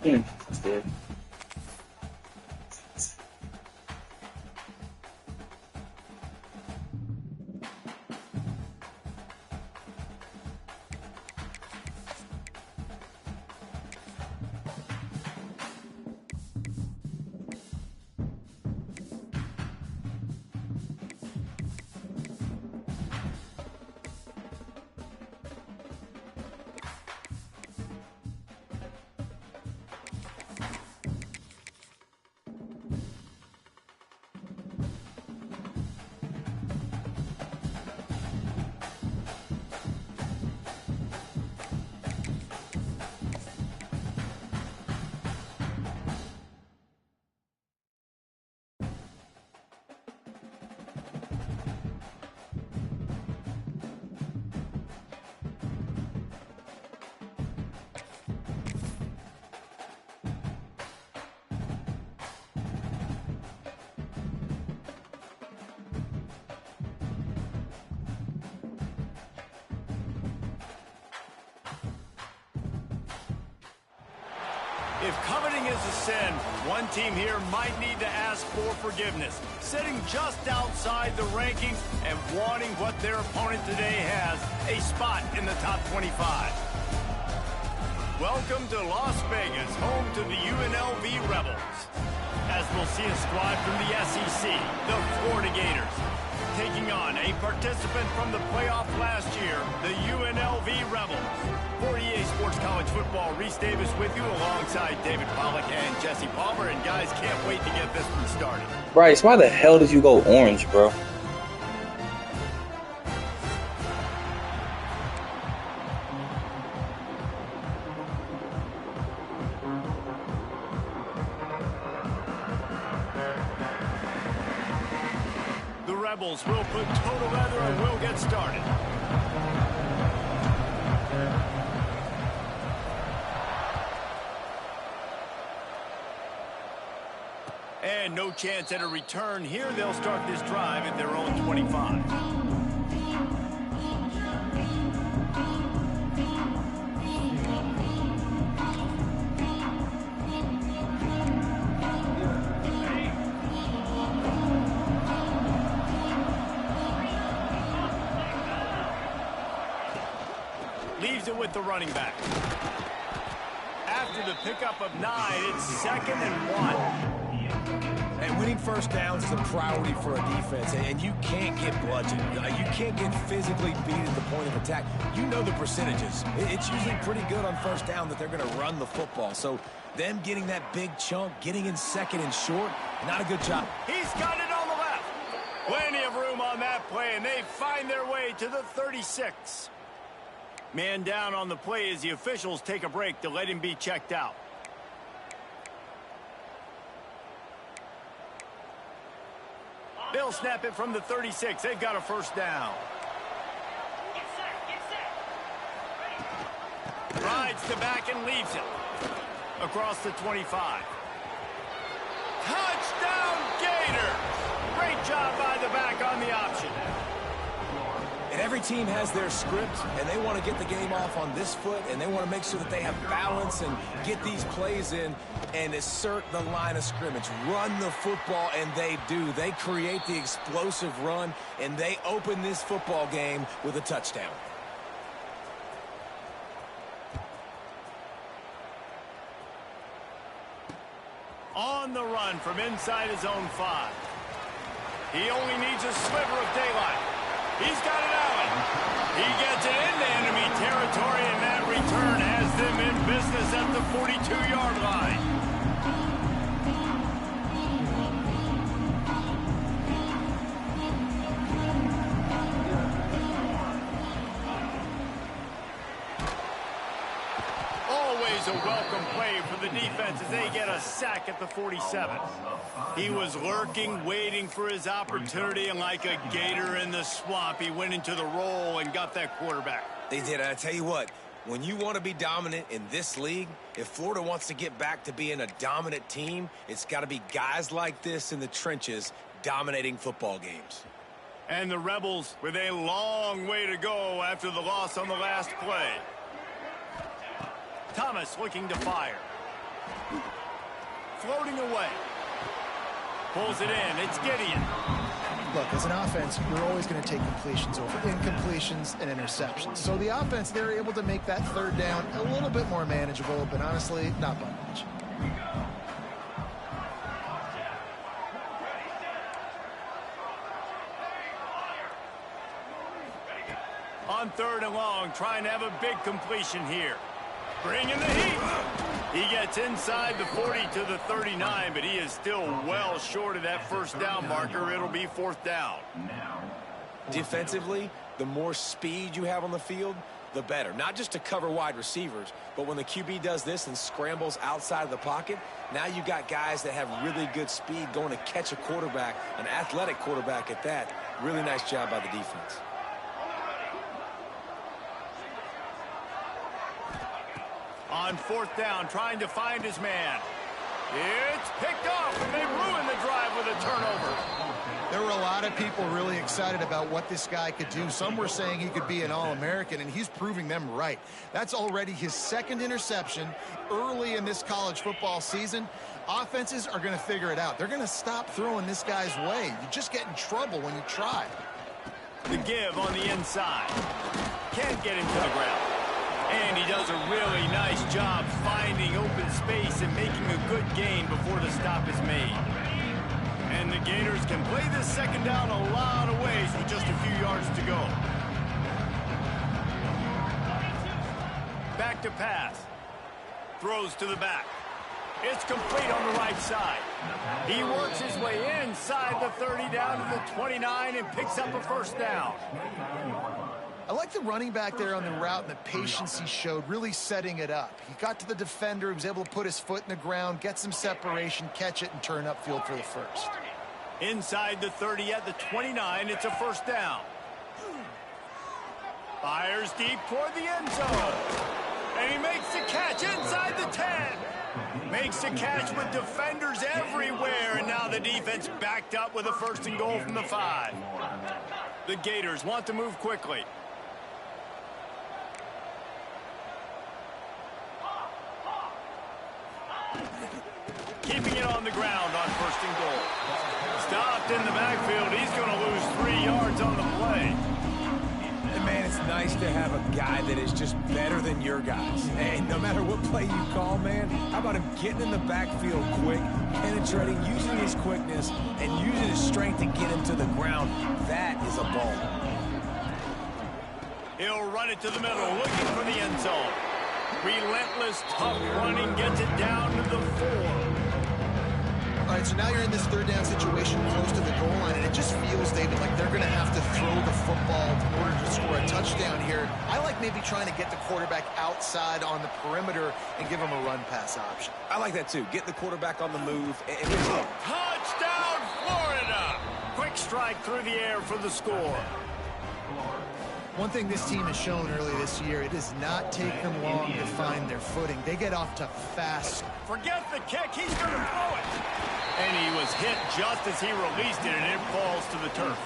That's good. If coveting is a sin, one team here might need to ask for forgiveness. Sitting just outside the rankings and wanting what their opponent today has, a spot in the top 25. Welcome to Las Vegas, home to the UNLV Rebels. As we'll see a squad from the SEC, the Florida Gators, taking on a participant from the playoff last year, the UNLV Rebels. For EA Sports College Football, Reese Davis with you alongside David Pollack and Jesse Palmer. And guys, can't wait to get this one started. Bryce, why the hell did you go orange, bro? The Rebels will put total leather and we'll get started. And no chance at a return here. They'll start this drive at their own 25. Leaves it with the running back. After the pickup of 9, it's 2nd and 1. And winning first downs is a priority for a defense, and you can't get bludgeoned. You can't get physically beat at the point of attack. You know the percentages. It's usually pretty good on first down that they're going to run the football. So them getting that big chunk, getting in 2nd and short, not a good job. He's got it on the left. Plenty of room on that play, and they find their way to the 36. Man down on the play as the officials take a break to let him be checked out. They'll snap it from the 36. They've got a first down. Rides the back and leaves it. Across the 25. Touchdown, Gator! Great job by the back on the option. And every team has their script, and they want to get the game off on this foot, and they want to make sure that they have balance and get these plays in and assert the line of scrimmage. Run the football, and they do. They create the explosive run, and they open this football game with a touchdown. On the run from inside his own 5. He only needs a sliver of daylight. He's got it out. He gets it into enemy territory, and that return has them in business at the 42-yard line. Always a welcome play for the defense as they get a sack at the 47. He was lurking, waiting for his opportunity, and like a gator in the swamp, he went into the roll and got that quarterback. They did. I tell you what, when you want to be dominant in this league, if Florida wants to get back to being a dominant team, it's got to be guys like this in the trenches dominating football games. And the Rebels with a long way to go after the loss on the last play. Thomas looking to fire. Floating away. Pulls it in. It's Gideon. Look, as an offense, you're always going to take completions over incompletions and interceptions. So the offense, they're able to make that third down a little bit more manageable, but honestly, not by much. On 3rd and long, trying to have a big completion here. Bringing the heat. He gets inside the 40 to the 39, but he is still well short of that first down marker. It'll be 4th down. Defensively, the more speed you have on the field, the better. Not just to cover wide receivers, but when the QB does this and scrambles outside of the pocket, now you got guys that have really good speed going to catch a quarterback, an athletic quarterback at that. Really nice job by the defense. On 4th down, trying to find his man. It's picked off, and they ruin the drive with a turnover. There were a lot of people really excited about what this guy could do. Some were saying he could be an All-American, and he's proving them right. That's already his 2nd interception early in this college football season. Offenses are going to figure it out. They're going to stop throwing this guy's way. You just get in trouble when you try. The give on the inside. Can't get him to the ground. And he does a really nice job finding open space and making a good gain before the stop is made. And the Gators can play this 2nd down a lot of ways with just a few yards to go. Back to pass. Throws to the back. It's complete on the right side. He works his way inside the 30 down to the 29 and picks up a 1st down. I like the running back there on the route and the patience he showed, really setting it up. He got to the defender, he was able to put his foot in the ground, get some separation, catch it, and turn upfield for the 1st. Inside the 30 at the 29, it's a 1st down. Fires deep toward the end zone. And he makes the catch inside the 10. Makes the catch with defenders everywhere, and now the defense backed up with a 1st and goal from the 5. The Gators want to move quickly. Keeping it on the ground on 1st and goal. Stopped in the backfield. He's going to lose 3 yards on the play. And man, it's nice to have a guy that is just better than your guys. And no matter what play you call, man, how about him getting in the backfield quick, penetrating, using his quickness, and using his strength to get him to the ground. That is a ball. He'll run it to the middle, looking for the end zone. Relentless, tough running, gets it down to the 4. All right, so now you're in this 3rd down situation close to the goal line, and it just feels, David, like they're going to have to throw the football in order to score a touchdown here. I like maybe trying to get the quarterback outside on the perimeter and give him a run-pass option. I like that, too. Get the quarterback on the move. And Touchdown, Florida! Quick strike through the air for the score. One thing this team has shown early this year, it does not take them long to find their footing. They get off to fast. Forget the kick, he's going to throw it. And he was hit just as he released it, and it falls to the turf.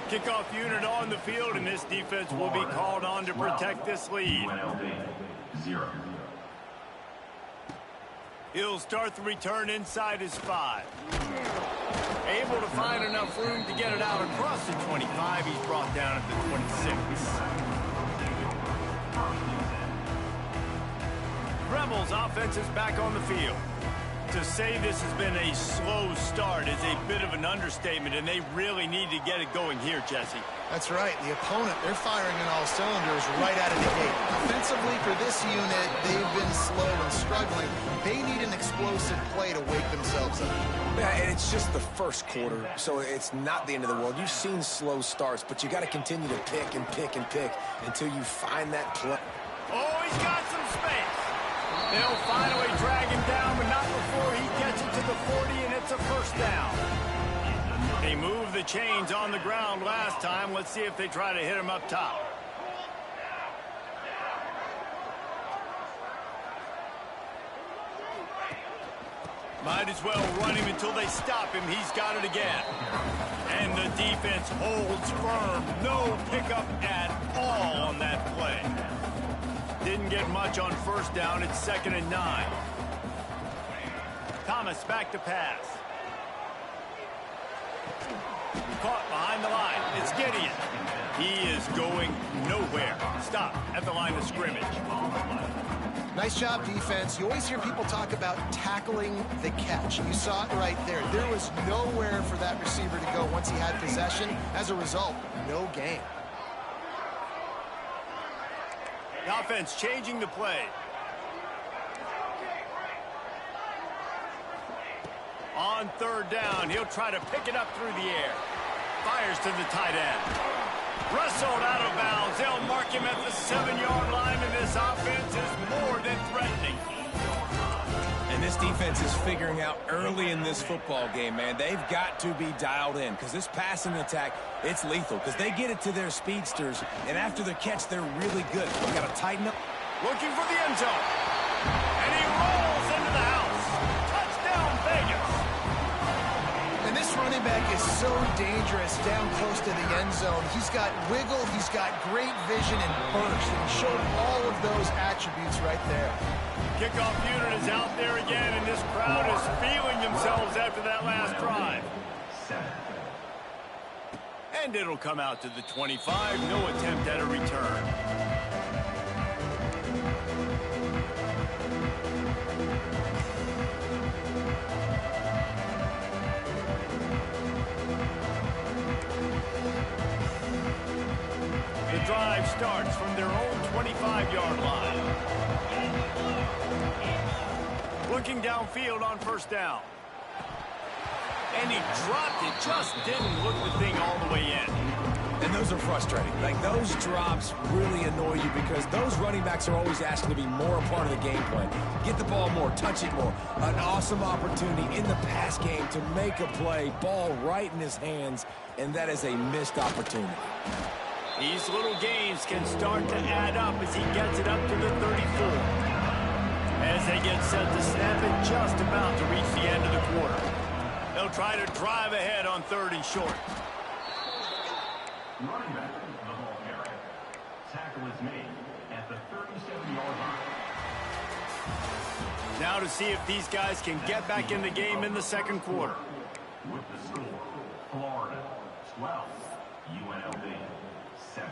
Kickoff unit on the field, and this defense will be called on to protect this lead. He'll start the return inside his 5. Able to find enough room to get it out across the 25. He's brought down at the 26. Rebels offense is back on the field. To say this has been a slow start is a bit of an understatement, and they really need to get it going here, Jesse. That's right. The opponent, they're firing on all cylinders right out of the gate. Offensively, for this unit, they've been slow and struggling. They need an explosive play to wake themselves up. Yeah, and it's just the 1st quarter, so it's not the end of the world. You've seen slow starts, but you got to continue to pick and pick and pick until you find that play. Oh, he's got some space. They'll finally drag him down, but not before he gets it to the 40, and it's a 1st down. They moved the chains on the ground last time. Let's see if they try to hit him up top. Might as well run him until they stop him. He's got it again. And the defense holds firm. No pickup at all on that play. Didn't get much on 1st down. It's 2nd and 9. Thomas back to pass. Caught behind the line. It's Gideon. He is going nowhere. Stop at the line of scrimmage. Nice job, defense. You always hear people talk about tackling the catch. You saw it right there. There was nowhere for that receiver to go once he had possession. As a result, no gain. The offense changing the play. On third down, he'll try to pick it up through the air. Fires to the tight end. Wrestled out of bounds. They'll mark him at the 7-yard line, and this offense is more than threatening. And this defense is figuring out early in this football game, man. They've got to be dialed in because this passing attack, it's lethal because they get it to their speedsters, and after the catch, they're really good. They've got to tighten up. Looking for the end zone. And he rolls into the house. Touchdown, Vegas. And this running back is so dangerous down close to the end zone. He's got wiggle, he's got great vision and burst, and showed all of those attributes right there. Kickoff unit is out there again, and this crowd is feeling themselves after that last drive. And it'll come out to the 25. No attempt at a return. The drive starts from their own 25-yard line. Looking downfield on first down. And he dropped it. Just didn't look the thing all the way in. And those are frustrating. Like, those drops really annoy you because those running backs are always asking to be more a part of the game plan. Get the ball more, touch it more. An awesome opportunity in the pass game to make a play, ball right in his hands, and that is a missed opportunity. These little gains can start to add up as he gets it up to the 34. As they get set to snap it, just about to reach the end of the quarter. They'll try to drive ahead on 3rd and short. Running back, the ball carrier. Tackle is made at the 37-yard line. Now to see if these guys can get back in the game in the second quarter. With the score, Florida 12, UNLV 7.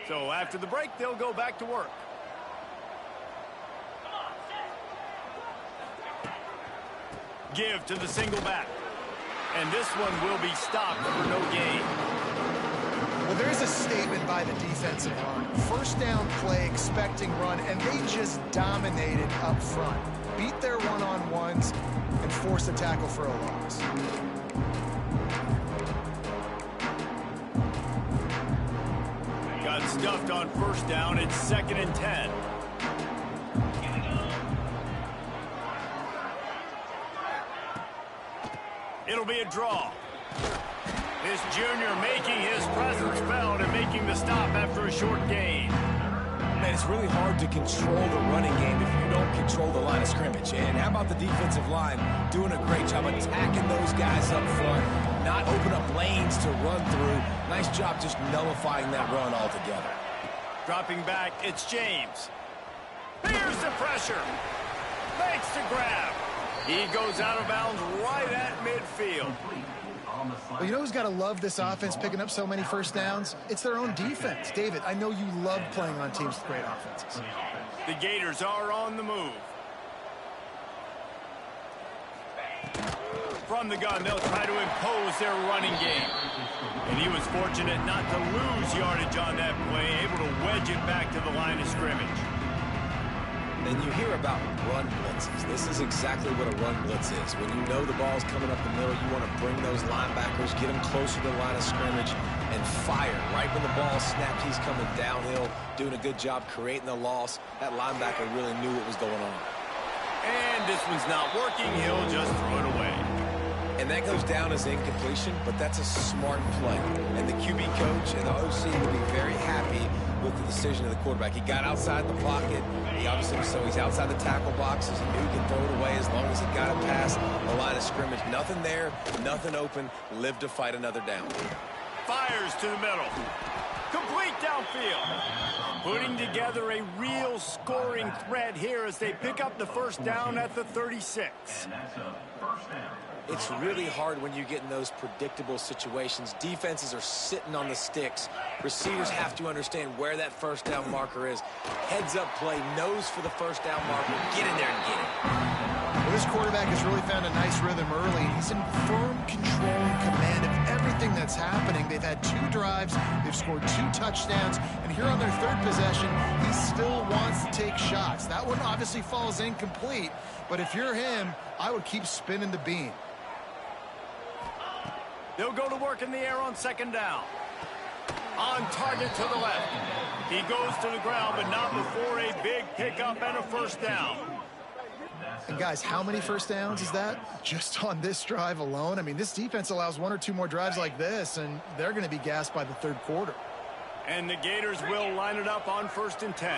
So after the break, they'll go back to work. Give to the single back. And this one will be stopped for no gain. Well, there's a statement by the defensive line. First down play, expecting run, and they just dominated up front. Beat their one-on-ones and forced a tackle for a loss. Got stuffed on first down. It's 2nd and 10. It'll be a draw. This junior making his presence felt and making the stop after a short gain. Man, it's really hard to control the running game if you don't control the line of scrimmage. And how about the defensive line doing a great job attacking those guys up front, not open up lanes to run through. Nice job just nullifying that run altogether. Dropping back, it's James. Here's the pressure. Makes the grab. He goes out of bounds right at midfield. Well, you know who's got to love this offense picking up so many first downs? It's their own defense. David, I know you love playing on teams with great offenses. The Gators are on the move. From the gun, they'll try to impose their running game. And he was fortunate not to lose yardage on that play, able to wedge it back to the line of scrimmage. And you hear about run blitzes. This is exactly what a run blitz is. When you know the ball's coming up the middle, you want to bring those linebackers, get them closer to the line of scrimmage, and fire. Right when the ball snapped, he's coming downhill, doing a good job creating the loss. That linebacker really knew what was going on. And this one's not working. He'll just throw it away. And that goes down as incompletion, but that's a smart play. And the QB coach and the OC will be very happy with the decision of the quarterback. He got outside the pocket. He obviously, so he's outside the tackle boxes. He knew he could throw it away as long as he got it past the line of scrimmage. Nothing there, nothing open. Live to fight another down. Fires to the middle. Complete downfield. Putting together a real scoring threat here as they pick up the first down at the 36. And that's a first down. It's really hard when you get in those predictable situations. Defenses are sitting on the sticks. Receivers have to understand where that first down marker is. Heads up play, nose for the first down marker. Get in there and get it. Well, this quarterback has really found a nice rhythm early. He's in firm control and command of everything that's happening. They've had 2 drives. They've scored 2 touchdowns. And here on their 3rd possession, he still wants to take shots. That one obviously falls incomplete. But if you're him, I would keep spinning the beam. They'll go to work in the air on second down. On target to the left. He goes to the ground, but not before a big pickup and a first down. And guys, how many first downs is that? Just on this drive alone? I mean, this defense allows 1 or 2 more drives like this, and they're going to be gassed by the 3rd quarter. And the Gators will line it up on 1st and 10.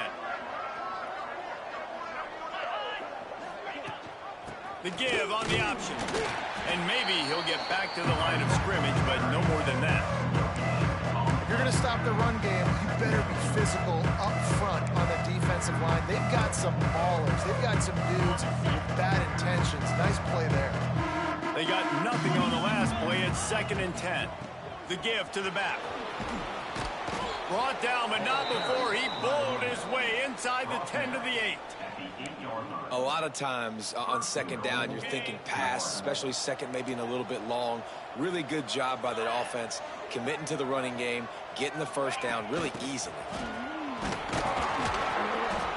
The give on the option. And maybe he'll get back to the line of scrimmage, but no more than that. If you're going to stop the run game, you better be physical up front on the defensive line. They've got some ballers. They've got some dudes with bad intentions. Nice play there. They got nothing on the last play. It's 2nd and 10. The give to the back. Brought down, but not before he bowled his way inside the 10 to the 8. A lot of times on second down, you're thinking pass, especially second, maybe in a little bit long. Really good job by the offense, committing to the running game, getting the first down really easily.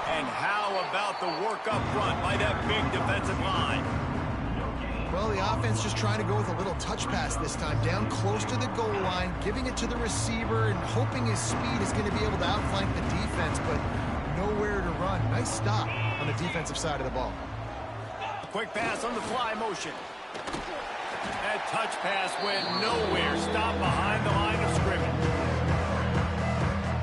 And how about the work up front by that big defensive line? Well, the offense just trying to go with a little touch pass this time, down close to the goal line, giving it to the receiver and hoping his speed is going to be able to outflank the defense, but nowhere to run. Nice stop on the defensive side of the ball. Quick pass on the fly motion. That touch pass went nowhere. Stopped behind the line of scrimmage.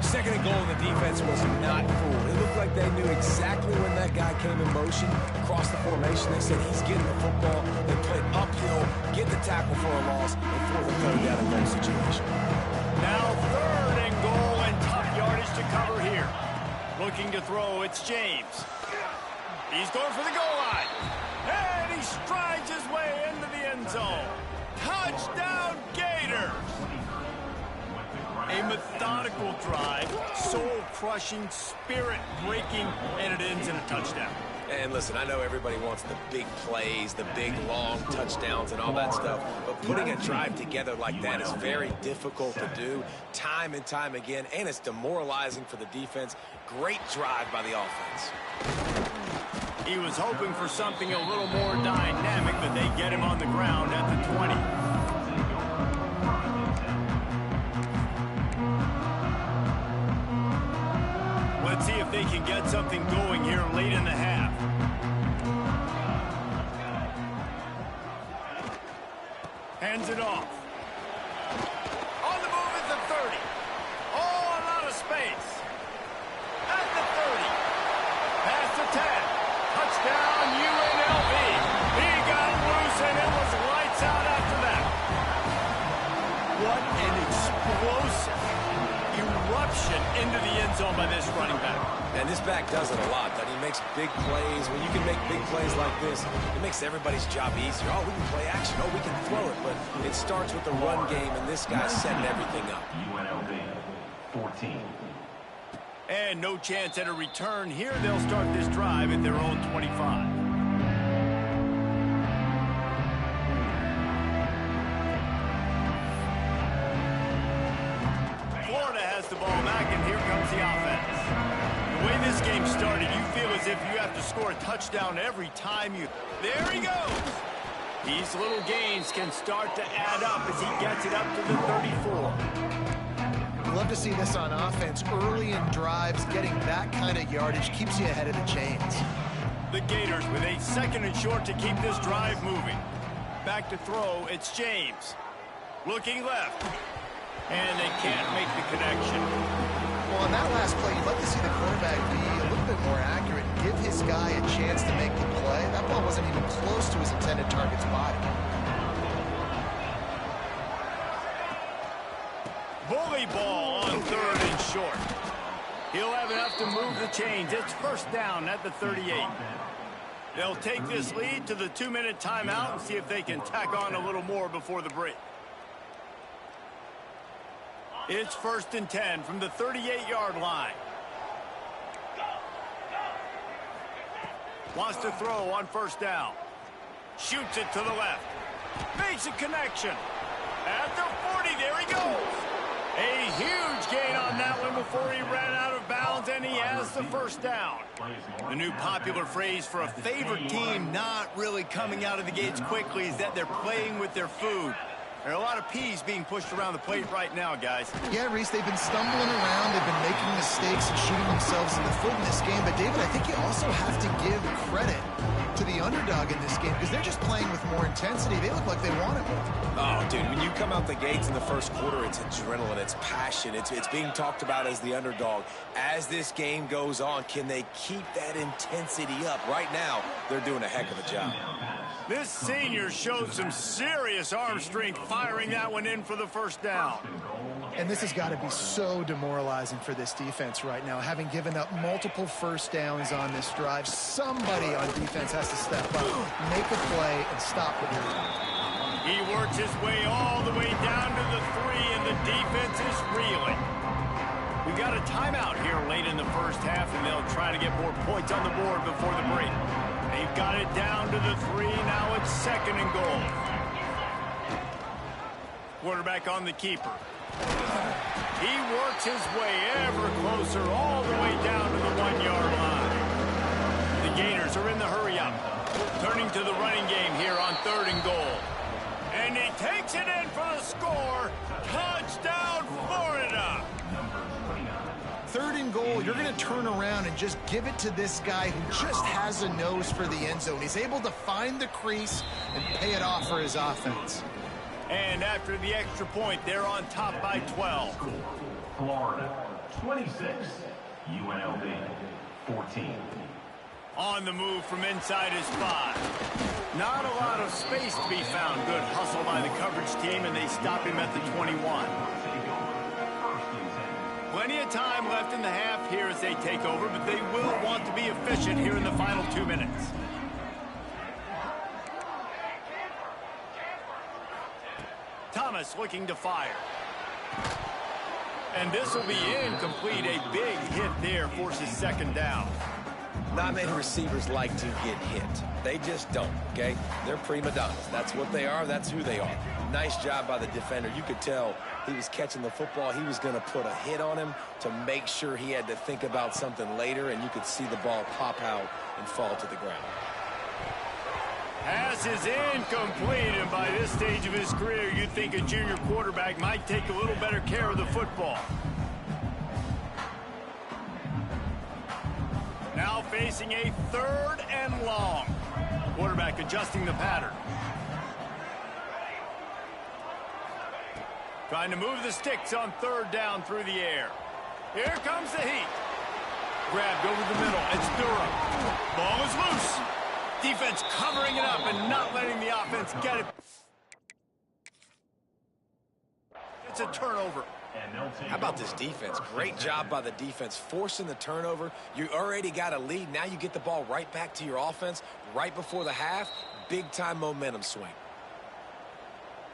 2nd and goal, and the defense was not fooled. It looked like they knew exactly when that guy came in motion, across the formation. They said he's getting the football. They played uphill, get the tackle for a loss, and force a third down and goal situation. Now 3rd and goal and tough yardage to cover here. Looking to throw, it's James. He's going for the goal line. And he strides his way into the end zone. Touchdown, Gators! A methodical drive, soul-crushing, spirit-breaking, and it ends in a touchdown. And listen, I know everybody wants the big plays, the big, long touchdowns and all that stuff, but putting a drive together like that is very difficult to do time and time again, and it's demoralizing for the defense. Great drive by the offense. He was hoping for something a little more dynamic, but they get him on the ground at the 20. Let's see if they can get something going here late in the half. Hands it off. On the move at the 30. Oh, a lot of space. At the 30. Past the 10. Touchdown, UNLV. He got loose, and it was lights out after that. What an explosive eruption into the end zone by this running back. And this back does it a lot, but he makes big plays. When you can make big plays like this, it makes everybody's job easier. Oh, we can play action. Oh, we can throw it. But it starts with the run game, and this guy's setting everything up. UNLV 14. And no chance at a return here. They'll start this drive at their own 25. Florida has the ball back, and here comes the offense. The way this game started, you feel as if you have to score a touchdown every time you... There he goes! These little gains can start to add up as he gets it up to the 34. Love to see this on offense. Early in drives, getting that kind of yardage keeps you ahead of the chains. The Gators with a 2nd and short to keep this drive moving. Back to throw, it's James. Looking left. And they can't make the connection. Well, on that last play, you'd like to see the quarterback be a little bit more accurate and give his guy a chance to make the play. That ball wasn't even close to his intended target's body. Bully ball on 3rd and short. He'll have enough to move the chains. It's first down at the 38. They'll take this lead to the 2-minute timeout and see if they can tack on a little more before the break. It's 1st and 10 from the 38-yard line. Wants to throw on first down. Shoots it to the left. Makes a connection. At the 40, there he goes. A huge gain on that one before he ran out of bounds, and he has the first down. The new popular phrase for a favored team not really coming out of the gates quickly is that they're playing with their food. There are a lot of peas being pushed around the plate right now, guys. Yeah, Reese, they've been stumbling around. They've been making mistakes and shooting themselves in the foot in this game. But, David, I think you also have to give credit to the underdog in this game because they're just playing with more intensity. They look like they want it more. Oh, dude, when you come out the gates in the first quarter, it's adrenaline, it's passion, it's being talked about as the underdog. As this game goes on, can they keep that intensity up? Right now, they're doing a heck of a job. This senior showed some serious arm strength firing that one in for the first down. And this has got to be so demoralizing for this defense right now. Having given up multiple first downs on this drive, somebody on defense has to step up, make a play, and stop the lead. He works his way all the way down to the 3, and the defense is reeling. We've got a timeout here late in the first half, and they'll try to get more points on the board before the break. They've got it down to the 3. Now it's 2nd and goal. Quarterback on the keeper. He works his way ever closer all the way down to the 1-yard line. The Gators are in the hurry-up. Turning to the running game here on 3rd and goal. And he takes it in for the score. Touchdown, Florida! 3rd and goal, you're going to turn around and just give it to this guy who just has a nose for the end zone. He's able to find the crease and pay it off for his offense. And after the extra point, they're on top by 12. Florida, 26. UNLV, 14. On the move from inside his 5. Not a lot of space to be found. Good hustle by the coverage team, and they stop him at the 21. Plenty of time left in the half here as they take over, but they will want to be efficient here in the final 2 minutes. Thomas looking to fire. And this will be incomplete. A big hit there forces 2nd down. Not many receivers like to get hit. They just don't, okay? They're prima donnas. That's what they are. That's who they are. Nice job by the defender. You could tell he was catching the football. He was going to put a hit on him to make sure he had to think about something later, and you could see the ball pop out and fall to the ground. Pass is incomplete, and by this stage of his career, you'd think a junior quarterback might take a little better care of the football. Now facing a 3rd and long. Quarterback adjusting the pattern. Trying to move the sticks on 3rd down through the air. Here comes the heat. Grabbed over the middle. It's Durham. Ball is loose. Defense covering it up and not letting the offense get it. It's a turnover. How about this defense? Great job by the defense, forcing the turnover. You already got a lead. Now you get the ball right back to your offense right before the half. Big-time momentum swing.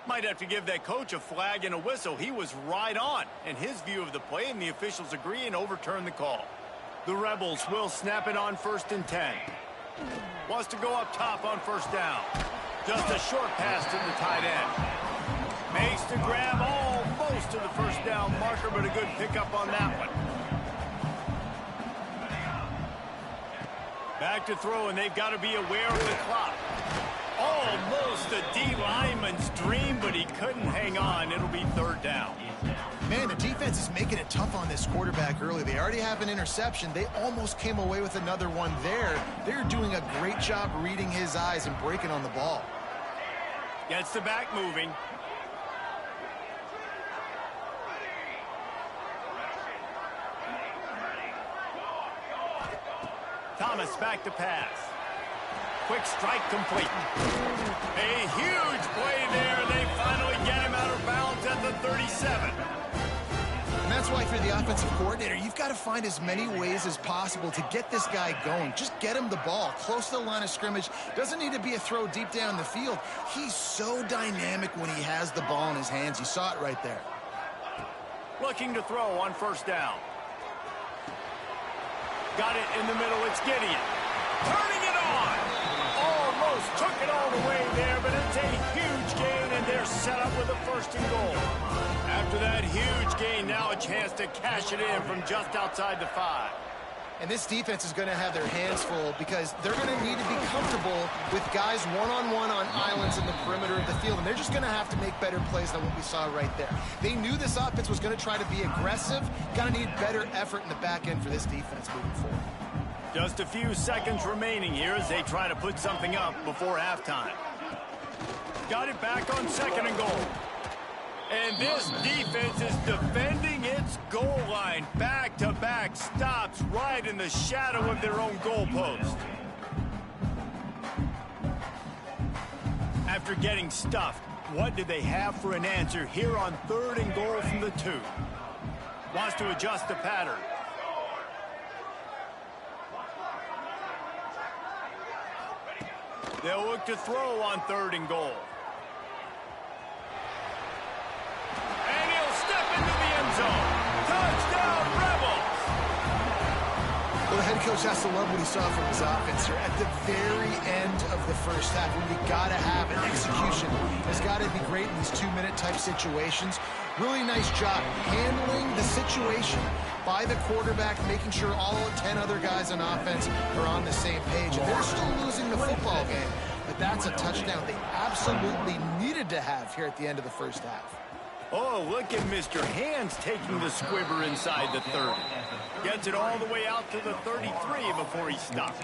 Might have to give that coach a flag and a whistle. He was right on in his view of the play, and the officials agree and overturn the call. The Rebels will snap it on 1st and 10. Wants to go up top on 1st down. Just a short pass to the tight end. Makes the grab almost to the 1st down marker, but a good pickup on that one. Back to throw, and they've got to be aware of the clock. Almost a D lineman's dream, but he couldn't hang on. It'll be 3rd down. Man, the defense is making it tough on this quarterback early. They already have an interception. They almost came away with another one there. They're doing a great job reading his eyes and breaking on the ball. Gets the back moving. Thomas back to pass. Quick strike complete. A huge play there. They finally get him out of bounds at the 37. And that's why if you're the offensive coordinator, you've got to find as many ways as possible to get this guy going. Just get him the ball close to the line of scrimmage. Doesn't need to be a throw deep down the field. He's so dynamic when he has the ball in his hands. You saw it right there. Looking to throw on first down. Got it in the middle. It's Gideon. Turning it on. Almost took it all the way there, but it's a huge gain, and they're set up with a first and goal. After that huge gain, now a chance to cash it in from just outside the 5. And this defense is going to have their hands full because they're going to need to be comfortable with guys one-on-one on islands in the perimeter of the field. And they're just going to have to make better plays than what we saw right there. They knew this offense was going to try to be aggressive. Going to need better effort in the back end for this defense moving forward. Just a few seconds remaining here as they try to put something up before halftime. Got it back on second and goal. And this defense is defending its goal line. Back-to-back stops right in the shadow of their own goalpost. After getting stuffed, what do they have for an answer here on third and goal from the 2? Wants to adjust the pattern. They'll look to throw on third and goal. And he'll step into the end zone. Touchdown, Rebels! Well, the head coach has to love what he saw from his offense here. At the very end of the first half, when you got to have an execution, has got to be great in these 2-minute type situations. Really nice job handling the situation by the quarterback, making sure all 10 other guys on offense are on the same page. And they're still losing the football game, but that's a touchdown they absolutely needed to have here at the end of the first half. Oh, look at Mr. Hands taking the squibber inside the 30. Gets it all the way out to the 33 before he stops.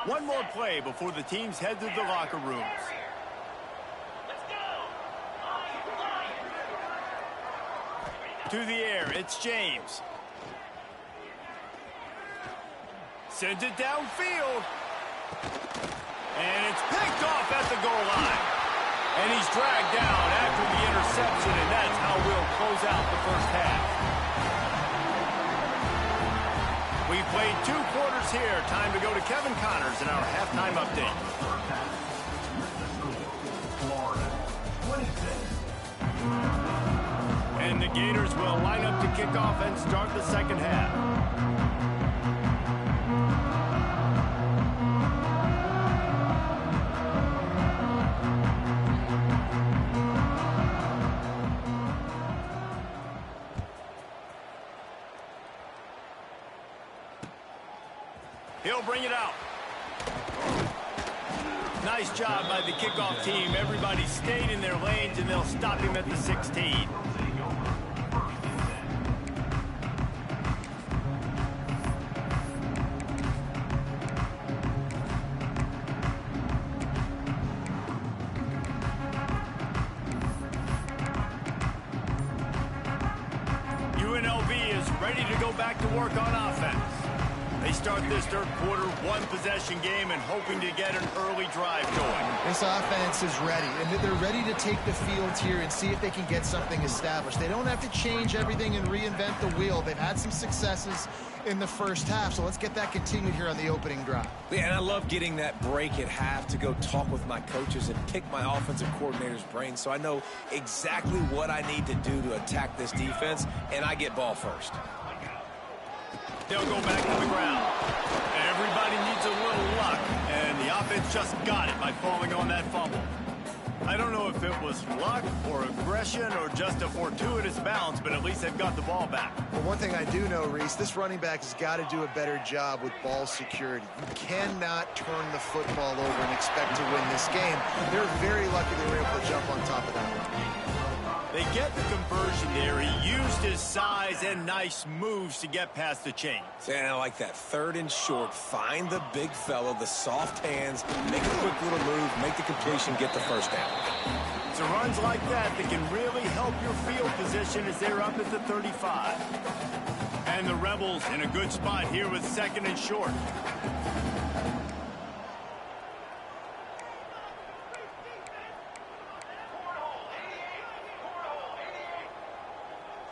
One more play before the teams head to the locker rooms. To the air, it's James. Sends it downfield. And it's picked off at the goal line. And he's dragged down after the interception, and that's how we'll close out the first half. We've played 2 quarters here. Time to go to Kevin Connors in our halftime update. And the Gators will line up to kick off and start the second half. He'll bring it out. Nice job by the kickoff team. Everybody stayed in their lanes, and they'll stop him at the 16. UNLV is ready to go back to work on offense. They start this third quarter, 1-possession game, and hoping to get an early drive going. This offense is ready, and they're ready to take the field here and see if they can get something established. They don't have to change everything and reinvent the wheel. They've had some successes in the first half, so let's get that continued here on the opening drive. Yeah, and I love getting that break at half to go talk with my coaches and pick my offensive coordinator's brain so I know exactly what I need to do to attack this defense, and I get ball first. They'll go back to the ground. Everybody needs a little luck, and the offense just got it by falling on that fumble. I don't know if it was luck or aggression or just a fortuitous bounce, but at least they've got the ball back. Well, one thing I do know, Reese, this running back has got to do a better job with ball security. You cannot turn the football over and expect to win this game. They're very lucky they were able to jump on top of that one. They get the conversion there. He used his size and nice moves to get past the chains. And I like that. Third and short. Find the big fella, the soft hands, make a quick little move, make the completion, get the first down. It's runs like that can really help your field position as they're up at the 35. And the Rebels in a good spot here with second and short.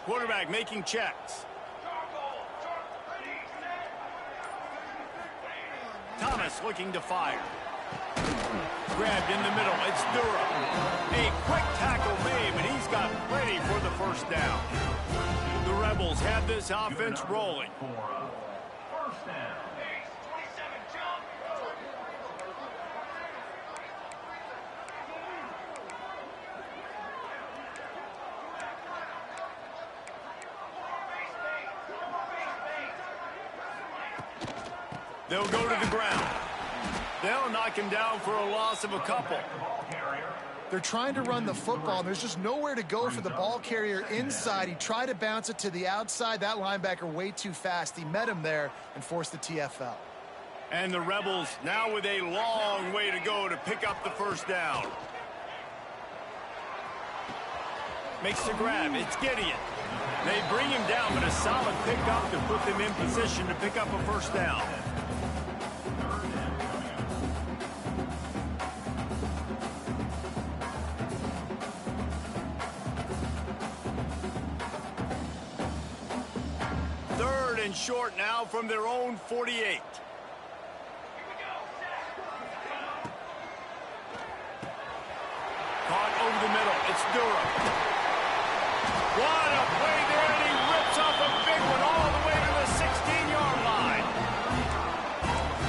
Quarterback making checks. Thomas looking to fire. Grabbed in the middle. It's Durham. A quick tackle made, but he's got plenty for the first down. The Rebels have this offense rolling. First down. They'll go to the ground. They'll knock him down for a loss of a couple. They're trying to run the football. There's just nowhere to go for the ball carrier inside. He tried to bounce it to the outside. That linebacker way too fast. He met him there and forced the TFL. And the Rebels now with a long way to go to pick up the first down. Makes the grab. It's Gideon. They bring him down, but a solid pickup to put them in position to pick up a first down. Third and short now from their own 48. Caught over the middle. It's Durham. What a play there, and he rips off a big one all the way to the 16-yard line.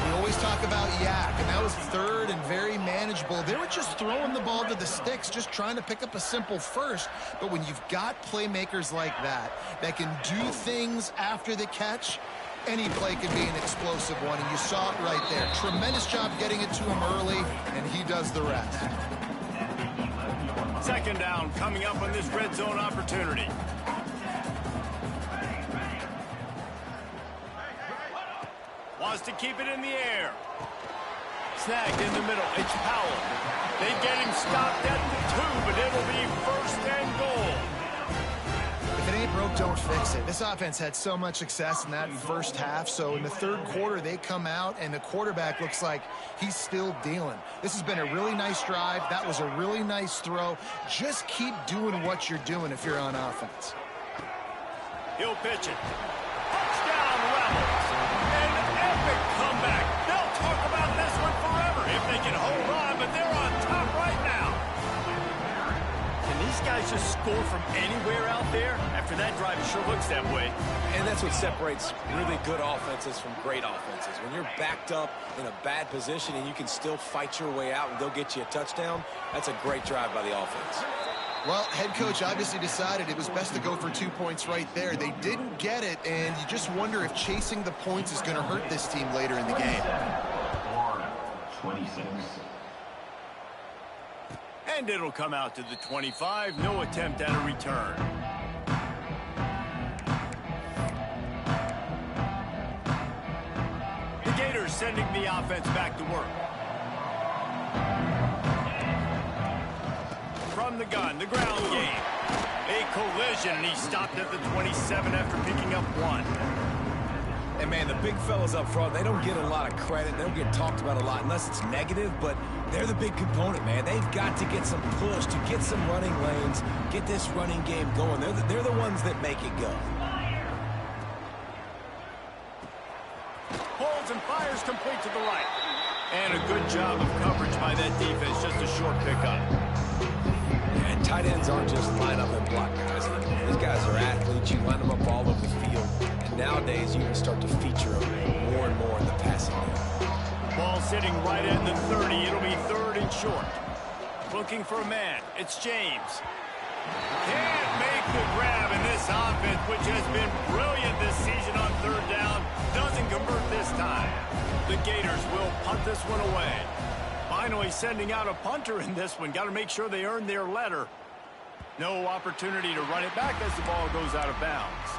We always talk about yak, and that was third and very manageable. They were just throwing the ball to the sticks, just trying to pick up a simple first. But when you've got playmakers like that can do things after the catch, any play can be an explosive one, and you saw it right there. Tremendous job getting it to him early, and he does the rest. Second down coming up on this red zone opportunity. Wants to keep it in the air. Snagged in the middle. It's Powell. They get him stopped at the 2, but it'll be first and goal. If it ain't broke, don't fix it. This offense had so much success in that first half, so in the third quarter, they come out, and the quarterback looks like he's still dealing. This has been a really nice drive. That was a really nice throw. Just keep doing what you're doing if you're on offense. He'll pitch it. Touchdown, Rebels. An epic comeback. They'll talk about this one forever if they can hold on, but they're on top right now. Can these guys just score from anywhere out there? After that drive, it sure looks that way. And that's what separates really good offenses from great offenses. When you're backed up in a bad position and you can still fight your way out and they'll get you a touchdown, that's a great drive by the offense. Well, head coach obviously decided it was best to go for 2 points right there. They didn't get it, and you just wonder if chasing the points is going to hurt this team later in the game. 26. And it'll come out to the 25. No attempt at a return. The Gators sending the offense back to work. From the gun, the ground game. A collision, and he stopped at the 27 after picking up 1. And, man, the big fellas up front, they don't get a lot of credit. They don't get talked about a lot unless it's negative, but they're the big component, man. They've got to get some push, to get some running lanes, get this running game going. They're the ones that make it go. Holds and fires complete to the right. And a good job of coverage by that defense, just a short pickup. And tight ends aren't just line up and block guys. These guys are athletes. You line them up all over the field. And nowadays, you can start to feature them more and more in the passing game. Ball sitting right at the 30. It'll be third and short. Looking for a man. It's James. Can't make the grab, in this offense, which has been brilliant this season on third down, doesn't convert this time. The Gators will punt this one away. Finally sending out a punter in this one. Got to make sure they earn their letter. No opportunity to run it back as the ball goes out of bounds.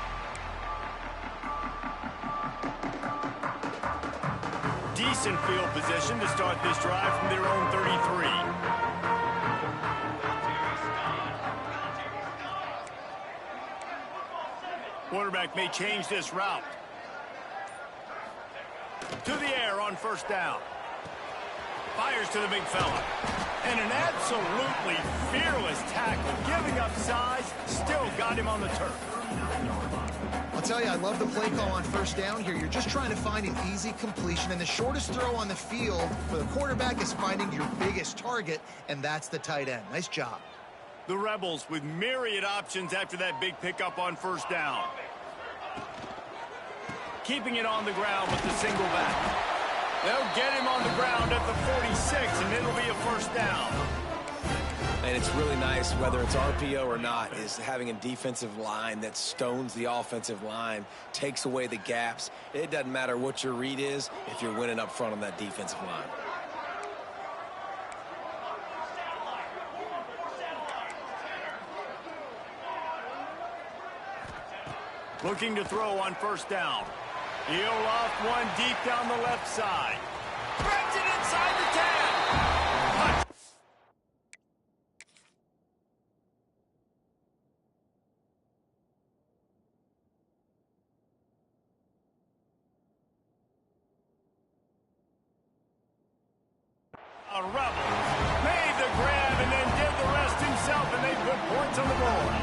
Decent field position to start this drive from their own 33. Quarterback may change this route. To the air on first down. Fires to the big fella. And an Absolutely fearless tackle. Giving up size, still got him on the turf. I'll tell you, I love the play call on first down here. You're just trying to find an easy completion, and the shortest throw on the field for the quarterback is finding your biggest target, and that's the tight end. Nice job. The Rebels with myriad options after that big pickup on first down. Keeping it on the ground with the single back. They'll get him on the ground at the 46, and it'll be a first down. And it's really nice, whether it's RPO or not, is having a defensive line that stones the offensive line, takes away the gaps. It doesn't matter what your read is if you're winning up front on that defensive line. Looking to throw on first down. He'll off one deep down the left side. Spreads it inside the 10. Touch. Rebels made the grab and then did the rest himself, and they put points on the board.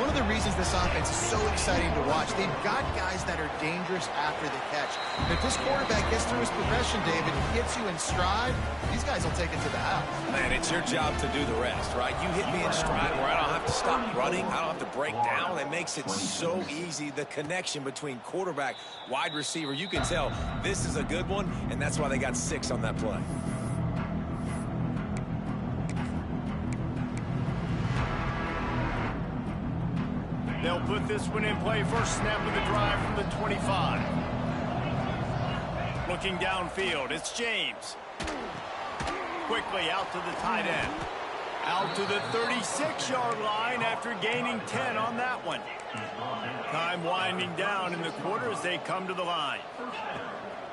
One of the reasons this offense is so exciting to watch, they've got guys that are dangerous after the catch. And if this quarterback gets through his progression, David, he hits you in stride, these guys will take it to the house. Man, it's your job to do the rest, right? You hit me in stride where I don't have to stop running. I don't have to break down. It makes it so easy. The connection between quarterback, wide receiver, you can tell this is a good one, and that's why they got 6 on that play. They'll put this one in play. First snap of the drive from the 25. Looking downfield, it's James. Quickly out to the tight end. Out to the 36-yard line after gaining 10 on that one. Time winding down in the quarter as they come to the line.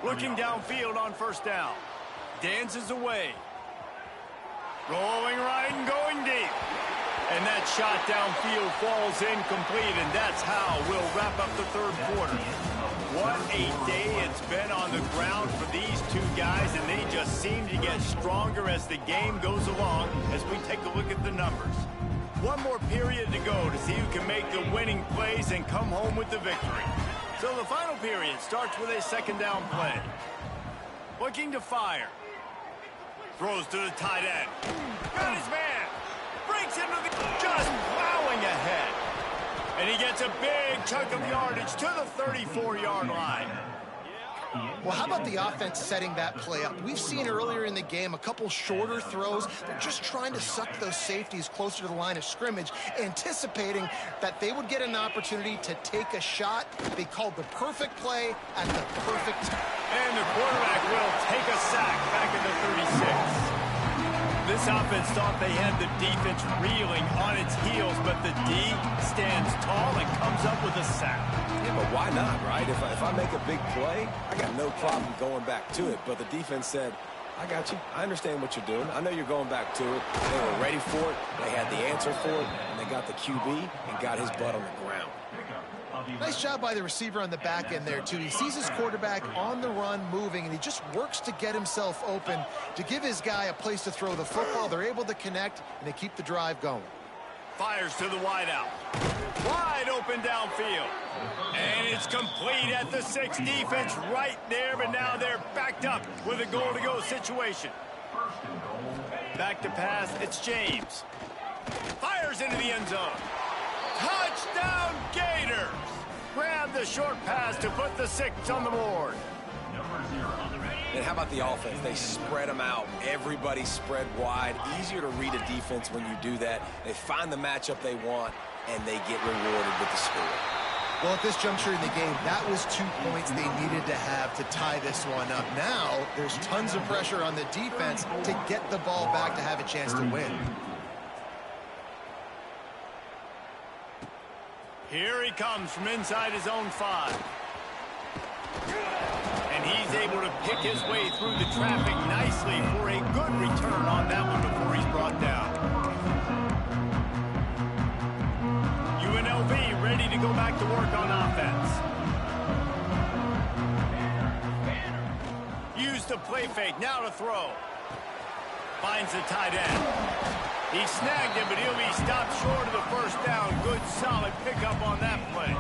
Looking downfield on first down. Dances away. Rolling right and going deep. And that shot downfield falls incomplete, and that's how we'll wrap up the third quarter. What a day it's been on the ground for these two guys, and they just seem to get stronger as the game goes along as we take a look at the numbers. One more period to go to see who can make the winning plays and come home with the victory. So the final period starts with a second down play. Looking to fire. Throws to the tight end. Got his man. Breaks into the, just plowing ahead. And he gets a big chunk of yardage to the 34-yard line. Well, how about the offense setting that play up? We've seen earlier in the game a couple shorter throws. They're just trying to suck those safeties closer to the line of scrimmage, anticipating that they would get an opportunity to take a shot. They called the perfect play at the perfect time. And the quarterback will take a sack back at the 36. This offense thought they had the defense reeling on its heels, but the D stands tall and comes up with a sack. Yeah, but why not, right? If I make a big play, I got no problem going back to it. But the defense said, I got you. I understand what you're doing. I know you're going back to it. They were ready for it. They had the answer for it. And they got the QB and got his butt on the ground. Nice job by the receiver on the back end there, too. He sees his quarterback on the run moving, and he just works to get himself open to give his guy a place to throw the football. They're able to connect, and they keep the drive going. Fires to the wideout. Wide open downfield. And it's complete at the 6. Defense right there, but now they're backed up with a goal-to-go situation. Back to pass, it's James. Fires into the end zone. Touchdown Gators! Grab the short pass to put the 6 on the board. And how about the offense? They spread them out. Everybody spread wide. Easier to read a defense when you do that. They find the matchup they want, and they get rewarded with the score. Well, at this juncture in the game, that was 2 points they needed to have to tie this one up. Now, there's tons of pressure on the defense to get the ball back to have a chance to win. Here he comes from inside his own 5. And he's able to pick his way through the traffic nicely for a good return on that one before he's brought down. UNLV ready to go back to work on offense. Use the play fake, now to throw. Finds the tight end. He snagged him, but he'll be stopped short of the first down. Good, solid pickup on that play.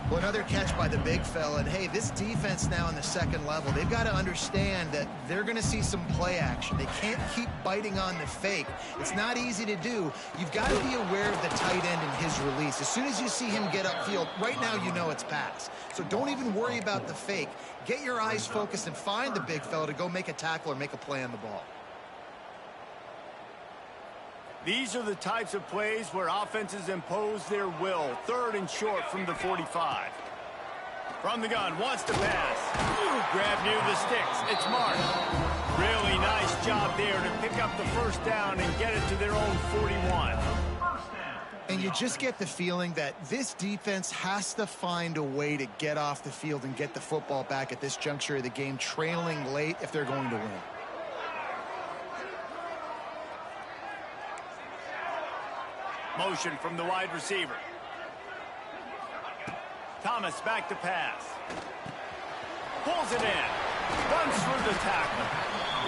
Well, another catch by the big fella. And, hey, this defense now in the second level, they've got to understand that they're going to see some play action. They can't keep biting on the fake. It's not easy to do. You've got to be aware of the tight end and his release. As soon as you see him get upfield, right now you know it's pass. So don't even worry about the fake. Get your eyes focused and find the big fella to go make a tackle or make a play on the ball. These are the types of plays where offenses impose their will. 3rd and short from the 45. From the gun, wants to pass. Grab near the sticks. It's Mark. Really nice job there to pick up the first down and get it to their own 41. And you just get the feeling that this defense has to find a way to get off the field and get the football back at this juncture of the game, trailing late if they're going to win. Motion from the wide receiver. Thomas back to pass. Pulls it in. Runs through the tackle.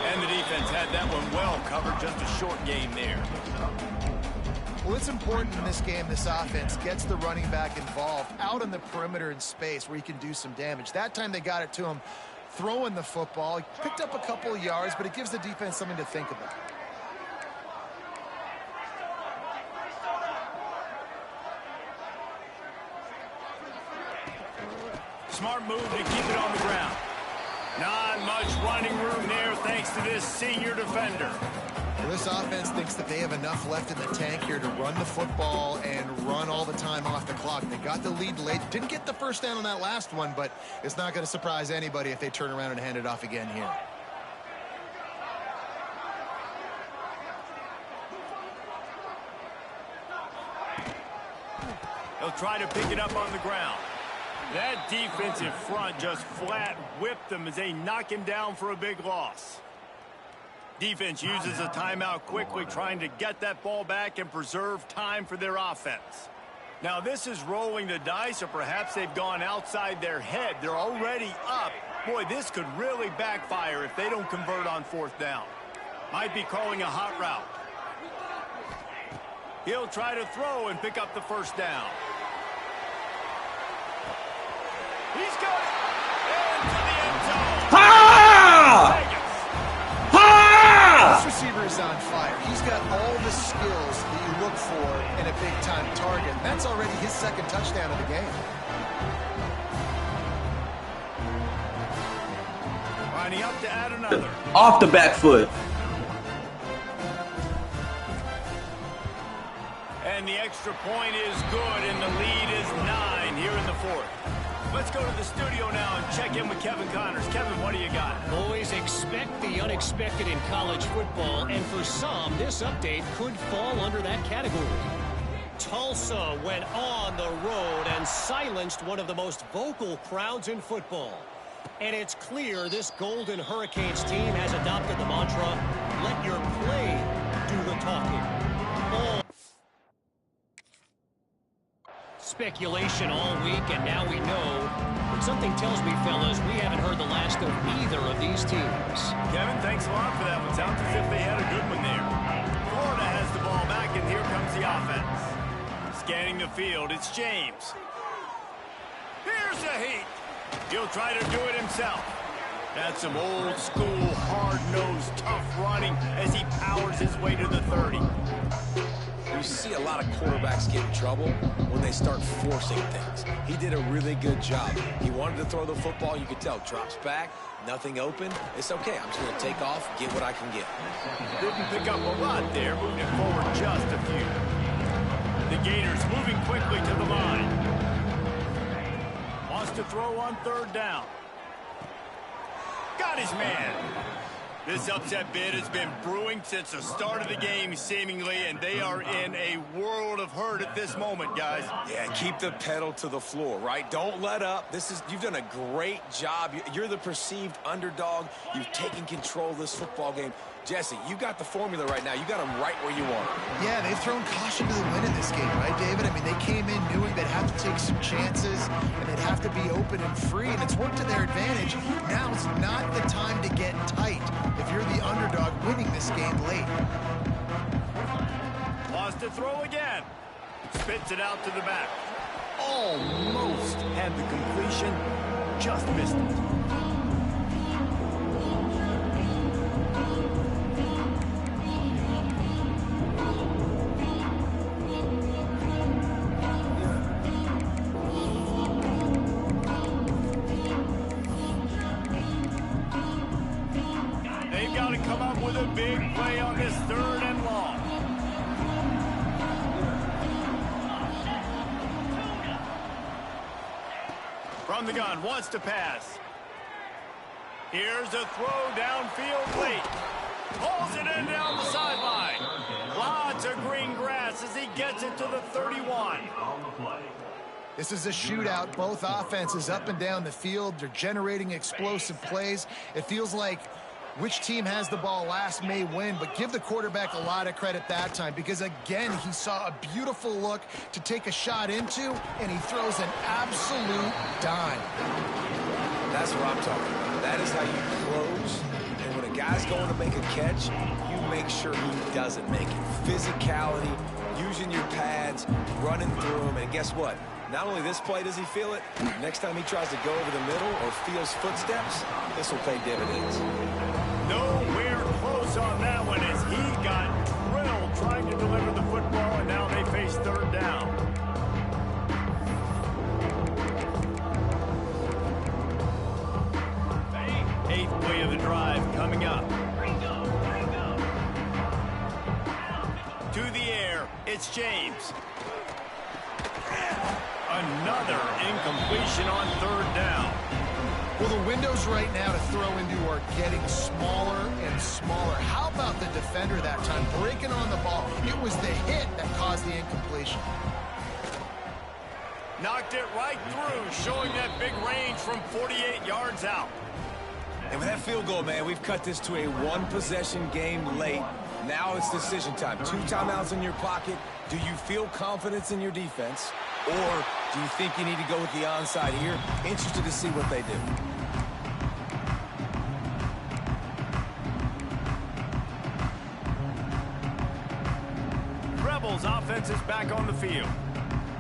And the defense had that one well covered. Just a short game there. Well, it's important in this game, this offense gets the running back involved out on the perimeter in space where he can do some damage. That time they got it to him throwing the football. He picked up a couple of yards, but it gives the defense something to think about. Smart move to keep it on the ground. Not much running room there thanks to this senior defender. Well, this offense thinks that they have enough left in the tank here to run the football and run all the time off the clock. They got the lead late. Didn't get the first down on that last one, but it's not going to surprise anybody if they turn around and hand it off again here. They'll try to pick it up on the ground. That defensive front just flat whipped them as they knock him down for a big loss. Defense uses a timeout quickly, trying to get that ball back and preserve time for their offense. Now this is rolling the dice, or perhaps they've gone outside their head. They're already up. Boy, this could really backfire if they don't convert on 4th down. Might be calling a hot route. He'll try to throw and pick up the first down. He's got it. Into the end zone. Ha! Ha! This receiver is on fire. He's got all the skills that you look for in a big-time target. That's already his 2nd touchdown of the game. Lining up to add another. Off the back foot. And the extra point is good, and the lead is 9 here in the 4th. Let's go to the studio now and check in with Kevin Connors. Kevin, what do you got? Boys, expect the unexpected in college football, and for some, this update could fall under that category. Tulsa went on the road and silenced one of the most vocal crowds in football. And it's clear this Golden Hurricanes team has adopted the mantra, let your play do the talking. All speculation all week, and now we know. But something tells me, fellas, we haven't heard the last of either of these teams. Kevin, thanks a lot for that one. Sounds as if they had a good one there. Florida has the ball back, and here comes the offense. Scanning the field, it's James. Here's a heat. He'll try to do it himself. That's some old school, hard-nosed, tough running as he powers his way to the 30. You see a lot of quarterbacks get in trouble when they start forcing things. He did a really good job. He wanted to throw the football. You could tell. Drops back, nothing open. It's okay. I'm just going to take off, get what I can get. Didn't pick up a lot there, moving it forward just a few. The Gators moving quickly to the line. Wants to throw on 3rd down. Got his man. This upset bid has been brewing since the start of the game, seemingly, and they are in a world of hurt at this moment, guys. Yeah, keep the pedal to the floor, right? Don't let up. You've done a great job. You're the perceived underdog. You've taken control of this football game. Jesse, you got the formula right now. You got them right where you want them. Yeah, they've thrown caution to the wind in this game, right, David? I mean, they came in knowing they'd have to take some chances, and they'd have to be open and free, and it's worked to their advantage. Now it's not the time to get tight if you're the underdog winning this game late. Lost to throw again. Spits it out to the back. Almost had the completion, just missed it. They've got to come up with a big play on this 3rd and long. From the gun, wants to pass. Here's a throw downfield late. Pulls it in down the sideline. Lots of green grass as he gets it to the 31. This is a shootout. Both offenses up and down the field. They're generating explosive plays. It feels like which team has the ball last may win, but give the quarterback a lot of credit that time because, again, he saw a beautiful look to take a shot into, and he throws an absolute dime. That's what I'm talking about. That is how you close. And when a guy's going to make a catch, you make sure he doesn't make it. Physicality, using your pads, running through them, and guess what? Not only this play does he feel it, next time he tries to go over the middle or feels footsteps, this will pay dividends. Nowhere close on that one as he got drilled trying to deliver the football, and now they face 3rd down. Eighth play of the drive coming up. To the air, it's James. Another incompletion on 3rd down. Well, the windows right now to throw into are getting smaller and smaller. How about the defender that time breaking on the ball? It was the hit that caused the incompletion. Knocked it right through, showing that big range from 48 yards out. And with that field goal, man, we've cut this to a one-possession game late. Now it's decision time. 2 timeouts in your pocket. Do you feel confidence in your defense? Or do you think you need to go with the onside here? Interested to see what they do. Rebels offense is back on the field.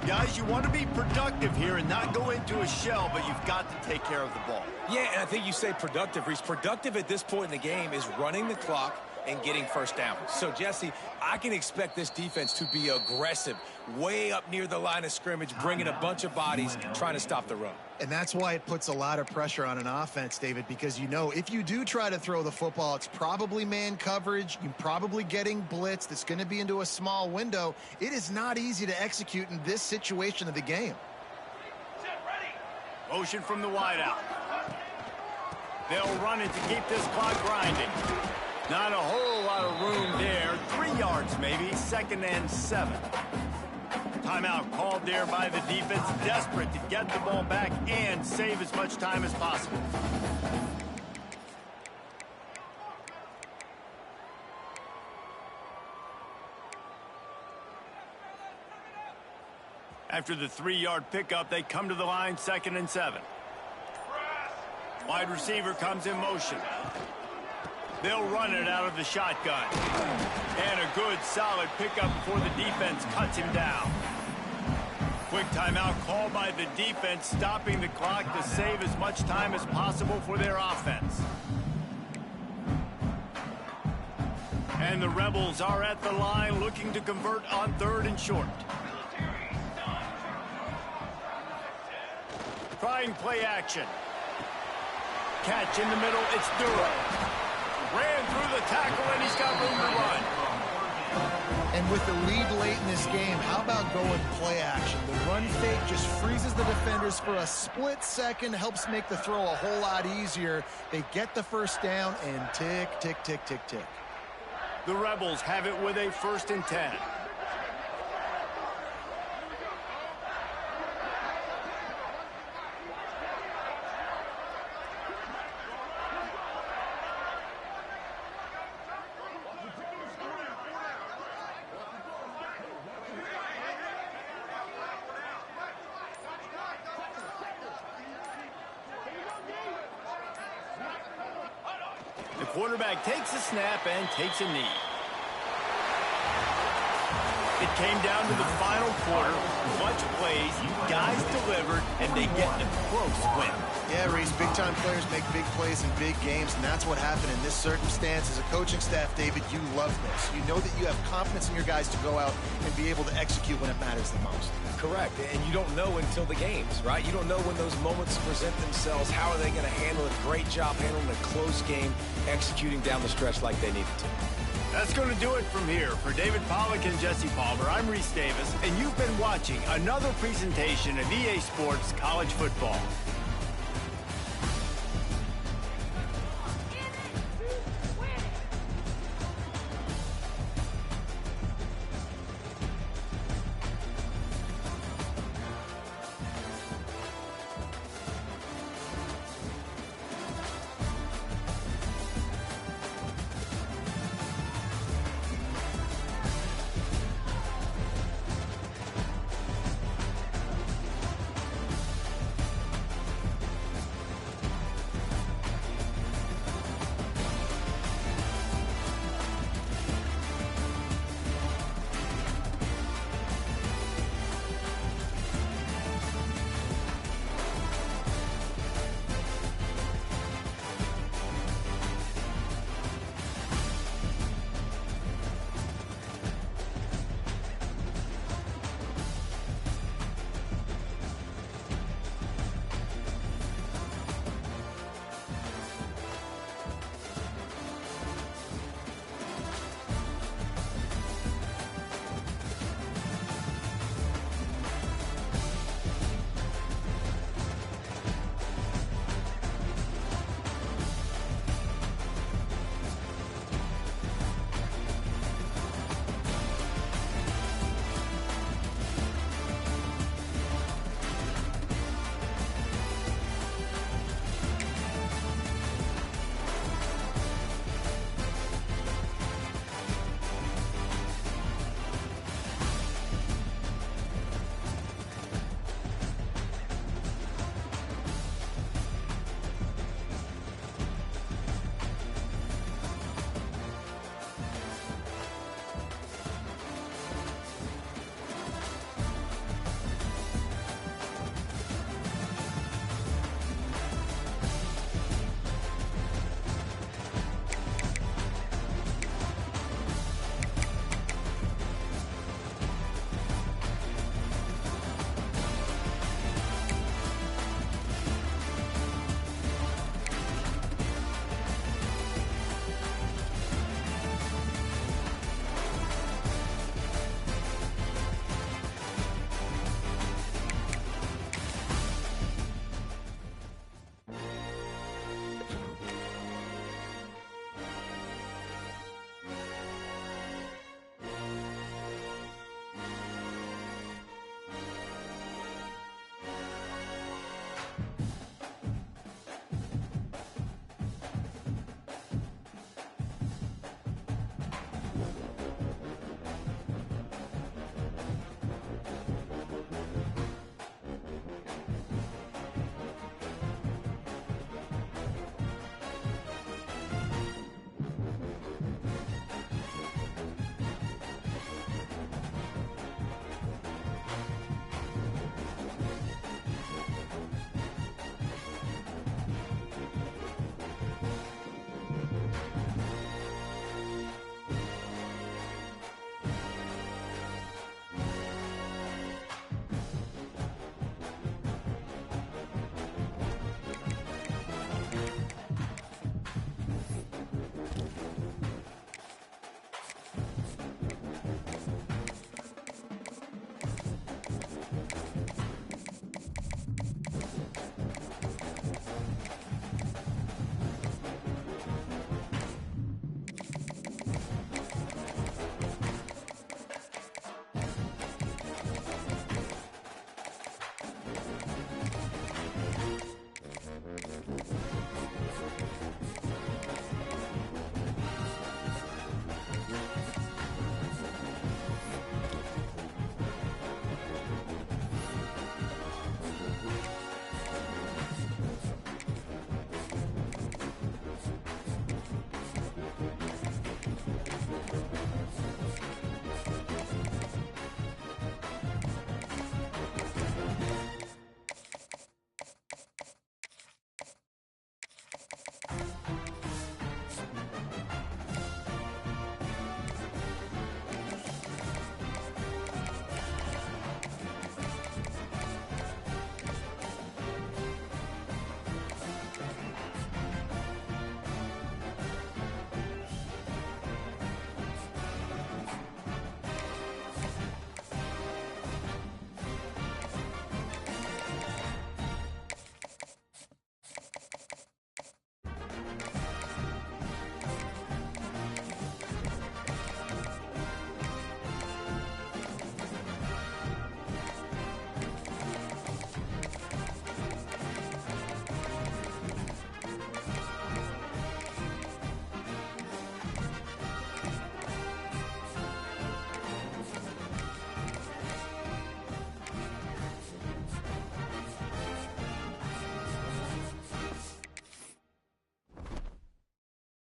Guys, you want to be productive here and not go into a shell, but you've got to take care of the ball. Yeah, and I think you say productive, Reese. Productive at this point in the game is running the clock and getting first down. So, Jesse, I can expect this defense to be aggressive, way up near the line of scrimmage, bringing a bunch of bodies, trying to stop the run. And that's why it puts a lot of pressure on an offense, David, because you know if you do try to throw the football, it's probably man coverage. You're probably getting blitz that's going to be into a small window. It is not easy to execute in this situation of the game. Motion from the wideout. They'll run it to keep this clock grinding. Not a whole lot of room there. 3 yards maybe, 2nd and 7. Timeout called there by the defense, desperate to get the ball back and save as much time as possible. After the 3-yard pickup, they come to the line, 2nd and 7. Wide receiver comes in motion. They'll run it out of the shotgun. And a good, solid pickup before the defense cuts him down. Quick timeout called by the defense, stopping the clock to save as much time as possible for their offense. And the Rebels are at the line looking to convert on 3rd and short. Trying play action. Catch in the middle, it's Duro. Ran through the tackle, and he's got room to run. And with the lead late in this game, how about going play action? The run fake just freezes the defenders for a split second, helps make the throw a whole lot easier. They get the first down, and tick, tick, tick, tick, tick. The Rebels have it with a 1st and 10. quarterback takes a snap and takes a knee. It came down to the final quarter. Clutch plays, guys delivered, and they get a close win. Yeah, Reese, big-time players make big plays in big games, and that's what happened in this circumstance. As a coaching staff, David, you love this. You know that you have confidence in your guys to go out and be able to execute when it matters the most. Correct, and you don't know until the games, right? You don't know when those moments present themselves. How are they going to handle it? Great job handling a close game, executing down the stretch like they needed to. That's going to do it from here. For David Pollack and Jesse Palmer, I'm Reese Davis, and you've been watching another presentation of EA Sports College Football.